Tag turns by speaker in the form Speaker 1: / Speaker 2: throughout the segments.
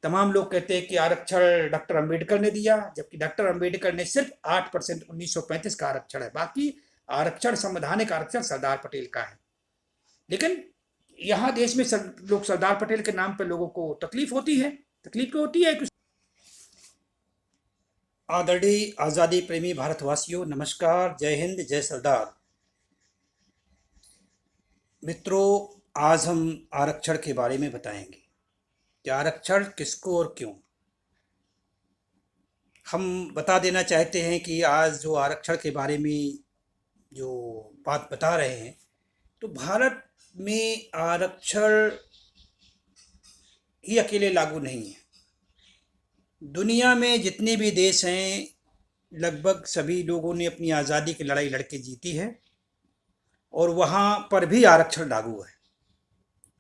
Speaker 1: तमाम लोग कहते हैं कि आरक्षण डॉक्टर अंबेडकर ने दिया, जबकि डॉक्टर अंबेडकर ने सिर्फ 8% 1935 का आरक्षण है, बाकी आरक्षण संवैधानिक आरक्षण सरदार पटेल का है। लेकिन यहाँ देश में लोग सरदार पटेल के नाम पे लोगों को तकलीफ होती है। तकलीफ क्यों होती है? आदरणीय आज़ादी प्रेमी भारतवासियों, नमस्कार, जय हिंद, जय सरदार। मित्रों, आज हम आरक्षण के बारे में बताएंगे कि आरक्षण किसको और क्यों। हम बता देना चाहते हैं कि आज जो आरक्षण के बारे में जो बात बता रहे हैं, तो भारत में आरक्षण ही अकेले लागू नहीं है। दुनिया में जितने भी देश हैं, लगभग सभी लोगों ने अपनी आज़ादी की लड़ाई लड़ के जीती है और वहाँ पर भी आरक्षण लागू है।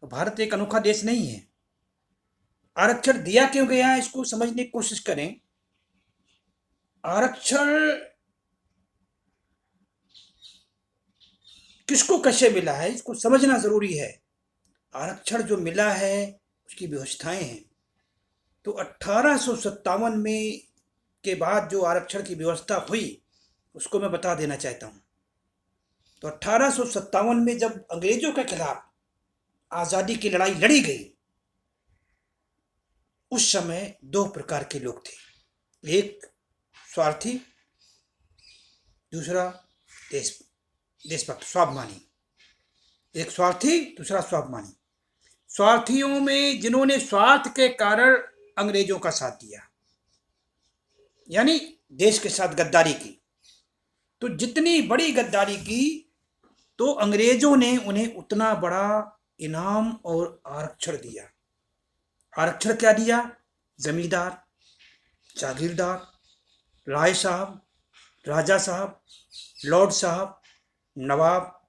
Speaker 1: तो भारत एक अनोखा देश नहीं है। आरक्षण दिया क्यों गया है, इसको समझने की कोशिश करें। आरक्षण किसको कैसे मिला है, इसको समझना जरूरी है। आरक्षण जो मिला है उसकी व्यवस्थाएं हैं। तो 1857 में के बाद जो आरक्षण की व्यवस्था हुई उसको मैं बता देना चाहता हूँ। तो 1857 में जब अंग्रेजों के खिलाफ आज़ादी की लड़ाई लड़ी गई, उस समय दो प्रकार के लोग थे, एक स्वार्थी, दूसरा देशभक्त स्वाभिमानी। एक स्वार्थी, दूसरा स्वाभिमानी। स्वार्थियों में जिन्होंने स्वार्थ के कारण अंग्रेजों का साथ दिया, यानी देश के साथ गद्दारी की, तो जितनी बड़ी गद्दारी की तो अंग्रेजों ने उन्हें उतना बड़ा इनाम और आरक्षण दिया। आरक्षण क्या दिया? जमींदार, जागीरदार, राय साहब, राजा साहब, लॉर्ड साहब, नवाब,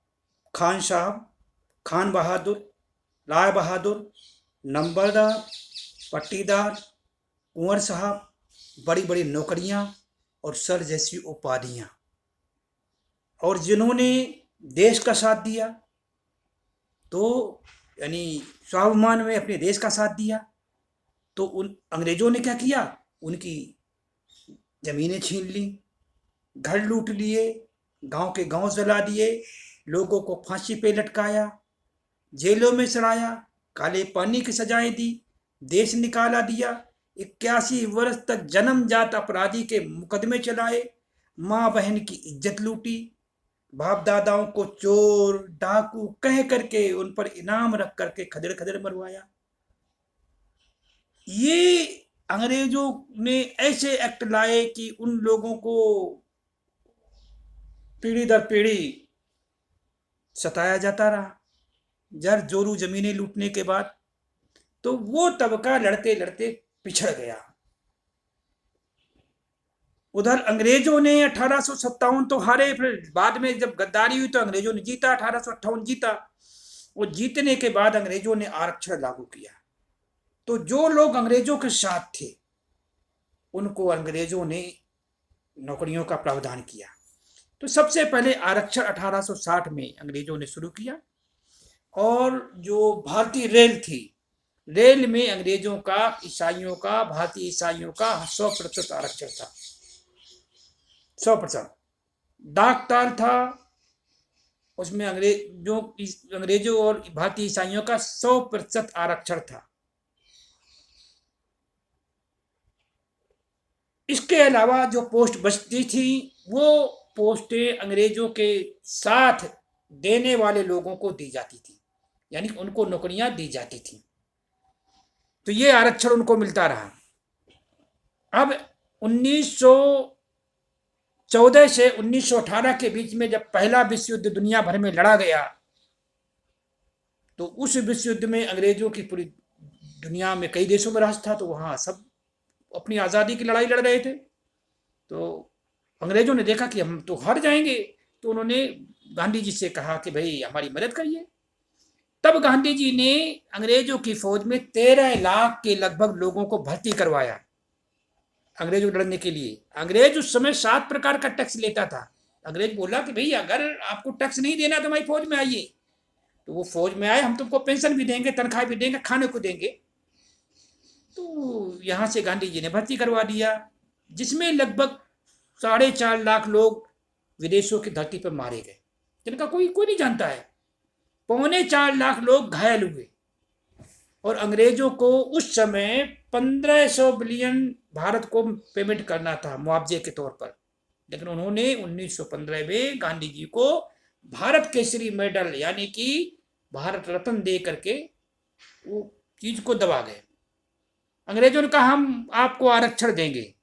Speaker 1: खान साहब, खान बहादुर, राय बहादुर, नंबरदार, पट्टीदार, कुंवर साहब, बड़ी बड़ी नौकरियां और सर जैसी उपाधियां। और जिन्होंने देश का साथ दिया, तो यानी स्वाभिमान में अपने देश का साथ दिया, तो उन अंग्रेजों ने क्या किया? उनकी जमीनें छीन ली, घर लूट लिए, गांव के गांव जला दिए, लोगों को फांसी पे लटकाया, जेलों में सड़ाया, काले पानी की सजाएं दी, देश निकाला दिया। 81 वर्ष तक जन्मजात अपराधी के मुकदमे चलाए, माँ बहन की इज्जत लूटी, बाप दादाओं को चोर डाकू कह करके उन पर इनाम रख करके खदेड़ खदेड़ मरवाया। ये अंग्रेजों ने ऐसे एक्ट लाए कि उन लोगों को पीढ़ी दर पीढ़ी सताया जाता रहा। जर जोरू जमीनें लूटने के बाद तो वो तबका लड़ते लड़ते पिछड़ गया। उधर अंग्रेजों ने 1857 तो हारे, फिर बाद में जब गद्दारी हुई तो अंग्रेजों ने जीता, 1858 जीता। वो जीतने के बाद अंग्रेजों ने आरक्षण लागू किया। तो जो लोग अंग्रेजों के साथ थे उनको अंग्रेजों ने नौकरियों का प्रावधान किया। तो सबसे पहले आरक्षण 1860 में अंग्रेजों ने शुरू किया। और जो भारतीय रेल थी, रेल में अंग्रेजों का, ईसाइयों का, भारतीय ईसाइयों का 100% आरक्षण था। 100%। डाकतार था, उसमें अंग्रेजों और भारतीय ईसाइयों का 100% आरक्षण था। इसके अलावा जो पोस्ट बचती थी वो पोस्टें अंग्रेजों के साथ देने वाले लोगों को दी जाती थी, यानी उनको नौकरियां दी जाती थी। तो ये आरक्षण उनको मिलता रहा। अब 1914 से 1918 के बीच में जब पहला विश्व युद्ध दुनिया भर में लड़ा गया, तो उस विश्व युद्ध में अंग्रेजों की पूरी दुनिया में कई देशों में राज था, तो वहाँ सब अपनी आज़ादी की लड़ाई लड़ रहे थे। तो अंग्रेजों ने देखा कि हम तो हार जाएंगे, तो उन्होंने गांधी जी से कहा कि भाई हमारी मदद करिए। तब गांधी जी ने अंग्रेजों की फौज में 13 लाख के लगभग लोगों को भर्ती करवाया अंग्रेजों लड़ने के लिए। अंग्रेज उस समय 7 प्रकार का टैक्स लेता था। अंग्रेज बोला कि भाई अगर आपको टैक्स नहीं देना तो हमारी फौज में आइए। तो वो फौज में आए, हम तुमको पेंशन भी देंगे, तनख्वाह भी देंगे, खाने को देंगे। तो यहाँ से गांधी जी ने भर्ती करवा दिया, जिसमें लगभग 4.5 लाख लोग विदेशों की धरती पर मारे गए, जिनका कोई कोई नहीं जानता है। 4.25 लाख लोग घायल हुए और अंग्रेजों को उस समय 1500 बिलियन भारत को पेमेंट करना था मुआवजे के तौर पर, लेकिन उन्होंने 1915 में गांधी जी को भारत केसरी मेडल यानी कि भारत रत्न दे करके वो चीज को दबा गए। अंग्रेजों ने कहा हम आपको आरक्षण देंगे,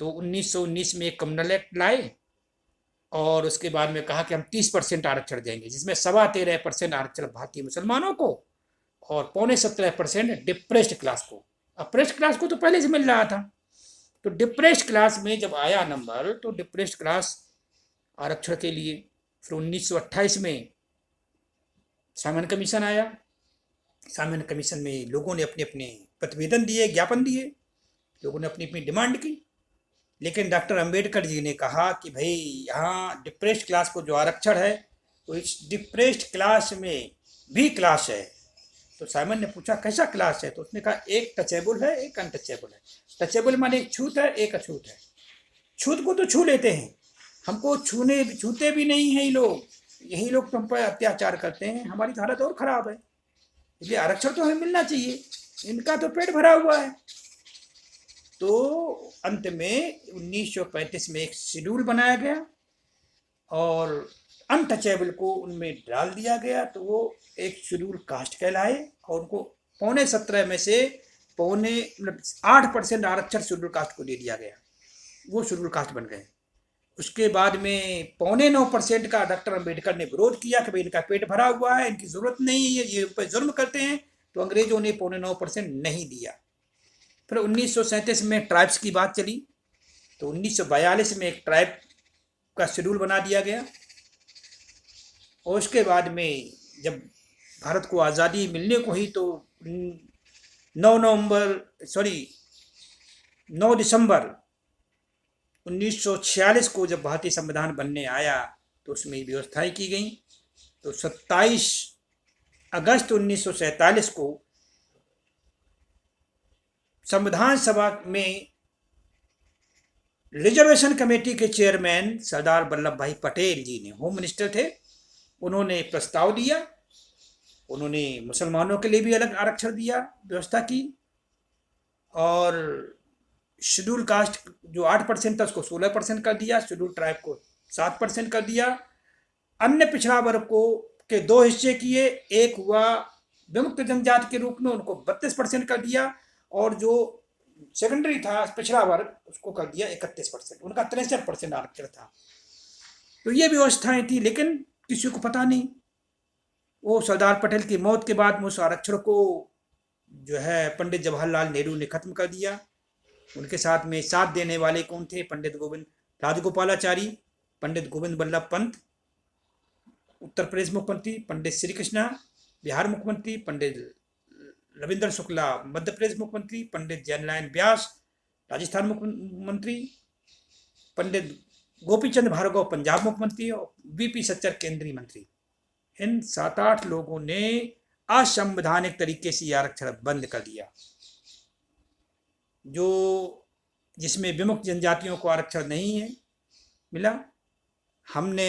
Speaker 1: तो 1919 में एक कम्युनल एक्ट लाए और उसके बाद में कहा कि हम 30% आरक्षण देंगे, जिसमें 13.25% आरक्षण भारतीय मुसलमानों को और 17.25% डिप्रेस्ड क्लास को। अप्रेस्ड क्लास को तो पहले से मिल रहा था, तो डिप्रेस्ड क्लास में जब आया नंबर तो डिप्रेस्ड क्लास आरक्षण के लिए फिर 1928 में साइमन कमीशन आया। साइमन कमीशन में लोगों ने अपने अपने प्रतिवेदन दिए, ज्ञापन दिए, लोगों ने अपनी अपनी डिमांड की, लेकिन डॉक्टर अंबेडकर जी ने कहा कि भाई यहाँ डिप्रेस्ड क्लास को जो आरक्षण है तो इस डिप्रेस्ड क्लास में भी क्लास है। तो साइमन ने पूछा कैसा क्लास है, तो उसने कहा एक टचेबल है एक अनटचेबल है। टचेबल माने एक छूत है एक अछूत है। छूत को तो छू लेते हैं, हमको छूते भी नहीं हैं ये लोग, यही लोग तुम पर अत्याचार करते हैं, हमारी तो हालत और खराब है, इसलिए आरक्षण तो हमें मिलना चाहिए, इनका तो पेट भरा हुआ है। तो अंत में 1935 में एक शेड्यूल बनाया गया और अनटचेबल को उनमें डाल दिया गया, तो वो एक शेड्यूल कास्ट कहलाए और उनको 17.25 में से 8% आरक्षण शेड्यूल कास्ट को दे दिया गया, वो शेड्यूल कास्ट बन गए। उसके बाद में 9.25% का डॉक्टर अंबेडकर ने विरोध किया कि भाई इनका पेट भरा हुआ है, इनकी जरूरत नहीं है, ये पर जुर्म करते हैं, तो अंग्रेजों ने 9.25% नहीं दिया। फिर 1937 में ट्राइब्स की बात चली, तो 1942 में एक ट्राइब का शेड्यूल बना दिया गया और उसके बाद में जब भारत को आज़ादी मिलने को ही तो 9 दिसंबर 1946 को जब भारतीय संविधान बनने आया तो उसमें व्यवस्थाएं की गई। तो 27 अगस्त 1947 को संविधान सभा में रिजर्वेशन कमेटी के चेयरमैन सरदार वल्लभ भाई पटेल जी ने, होम मिनिस्टर थे, उन्होंने प्रस्ताव दिया, उन्होंने मुसलमानों के लिए भी अलग आरक्षण दिया, व्यवस्था की, और शेड्यूल कास्ट जो 8% था उसको 16% कर दिया, शेड्यूल ट्राइब को 7% कर दिया, अन्य पिछड़ा वर्ग को के 2 हिस्से किए, एक हुआ विमुक्त जनजाति के रूप में, उनको 32% कर दिया, और जो सेकेंडरी था पिछड़ा वर्ग उसको कर दिया 31%, उनका 63% आरक्षण था। तो ये व्यवस्थाएं थी, लेकिन किसी को पता नहीं। वो सरदार पटेल की मौत के बाद उस आरक्षण को जो है पंडित जवाहरलाल नेहरू ने खत्म कर दिया। उनके साथ में साथ देने वाले कौन थे? पंडित गोविंद राजगोपालाचारी, पंडित गोविंद बल्लभ पंत उत्तर प्रदेश मुख्यमंत्री, पंडित श्री कृष्णा बिहार मुख्यमंत्री, पंडित रविंद्र शुक्ला मध्य प्रदेश मुख्यमंत्री, पंडित जयनारायण व्यास राजस्थान मुख्यमंत्री, पंडित गोपीचंद भार्गव पंजाब मुख्यमंत्री और वीपी सच्चर केंद्रीय मंत्री। इन 7-8 लोगों ने असंवैधानिक तरीके से आरक्षण बंद कर दिया, जो जिसमें विमुक्त जनजातियों को आरक्षण नहीं है मिला। हमने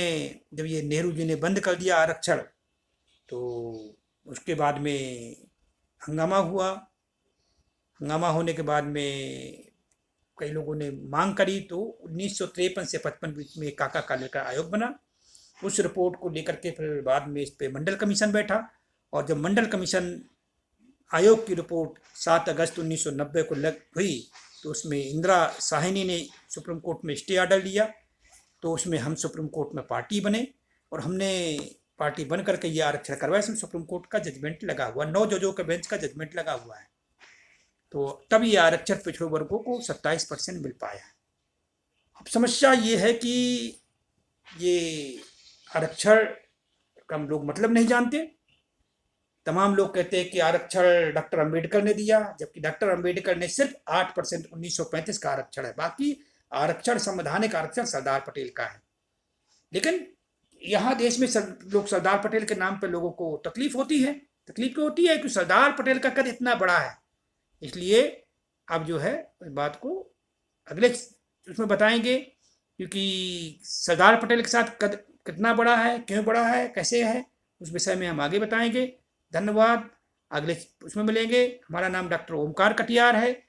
Speaker 1: जब ये नेहरू जी ने बंद कर दिया आरक्षण, तो उसके बाद में हंगामा हुआ। हंगामा होने के बाद में कई लोगों ने मांग करी, तो 1953 से 55 बीच में काका कालेलकर आयोग बना। उस रिपोर्ट को लेकर के फिर बाद में इस पे मंडल कमीशन बैठा, और जब मंडल कमीशन आयोग की रिपोर्ट 7 अगस्त 1990 को लग हुई, तो उसमें इंदिरा साहनी ने सुप्रीम कोर्ट में स्टे ऑर्डर लिया। तो उसमें हम सुप्रीम कोर्ट में पार्टी बने और हमने पार्टी बन करके ये आरक्षण करवाया। इसमें सुप्रीम कोर्ट का जजमेंट लगा हुआ, 9 जजों के बेंच का जजमेंट लगा हुआ है। तो तब ये आरक्षण पिछड़े वर्गों को 27% मिल पाया। अब समस्या ये है कि ये आरक्षण का हम लोग मतलब नहीं जानते। तमाम लोग कहते हैं कि आरक्षण डॉक्टर अंबेडकर ने दिया, जबकि डॉक्टर अंबेडकर ने सिर्फ 8% 1935 का आरक्षण है, बाकी आरक्षण संवैधानिक आरक्षण सरदार पटेल का है। लेकिन यहाँ देश में लोग सरदार पटेल के नाम पे लोगों को तकलीफ होती है। तकलीफ क्यों होती है? कि सरदार पटेल का कद इतना बड़ा है, इसलिए आप जो है इस बात को अगले उसमें बताएंगे, क्योंकि सरदार पटेल के साथ कद कितना बड़ा है, क्यों बड़ा है, कैसे है, उस विषय में हम आगे बताएंगे। धन्यवाद। अगले उसमें मिलेंगे। हमारा नाम डॉक्टर ओमकार कटियार है।